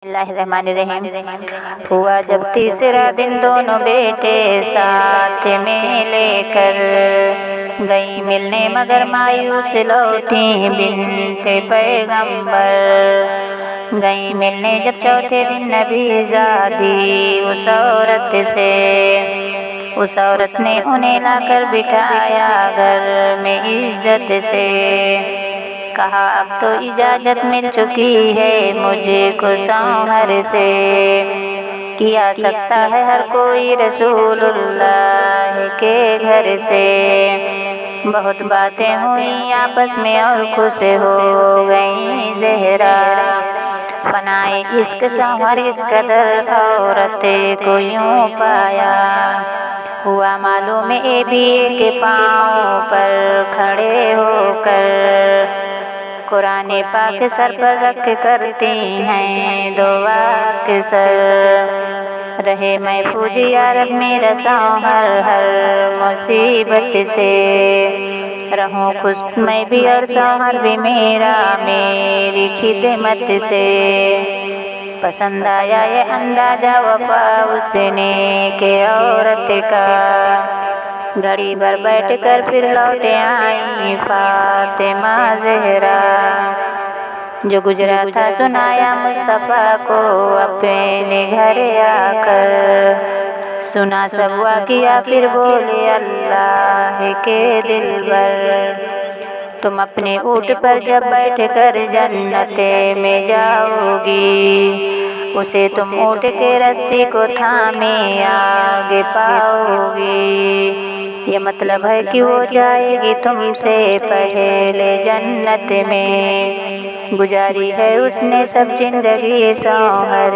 बिस्मिल्लाहिर्रहमानिर्रहीम। हुआ जब तीसरा दिन दोनों बेटे साथ में लेकर गई मिलने, मगर मायूस लौटी बिन्ते पैगंबर। गई मिलने जब चौथे दिन नबी ज़ादी उस औरत से, उस औरत ने उन्हें लाकर बिठाया घर में इज्जत से। कहा अब तो इजाज़त मिल चुकी है मुझको शौहर से, किया सकता है हर कोई रसूलुल्लाह के घर से। बहुत बातें हुई आपस में और खुश हो गई ज़हरा, फनाए इश्क शौहर इस कदर औरत को यूं पाया। हुआ मालूम ए भी एक पाँव पर खड़े होकर कुरान पाक सर पर रख करती हैं दुआ अक्सर। रहे महफूज या रब मेरा शौहर हर मुसीबत से, रहूं खुश मैं भी और शौहर भी मेरा मेरी खिदमत से। पसंद आया ये अंदाजा वफा उसने के औरत का, घड़ी भर बैठ कर फिर लौटे आई फातिमा ज़हरा। जो गुजरा था सुनाया मुस्तफ़ा को अपने घर आकर, सुना सब वाक़िया फिर बोले अल्लाह के दिलबर। तुम अपने ऊँट पर जब बैठ कर जन्नत में जाओगी, उसे तुम ऊँट के रस्सी को थामे आगे पाओगी। ये मतलब है कि वो जाएगी तुमसे पहले जन्नत में। गुजारी है उसने सब जिंदगी शौहर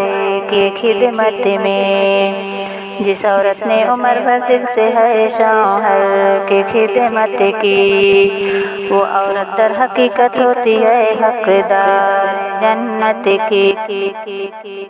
की खिदमत में। जिस औरत ने उम्र भर दिल से है शौहर की खिदमत की, वो औरत दर हकीकत होती है हकदार जन्नत की।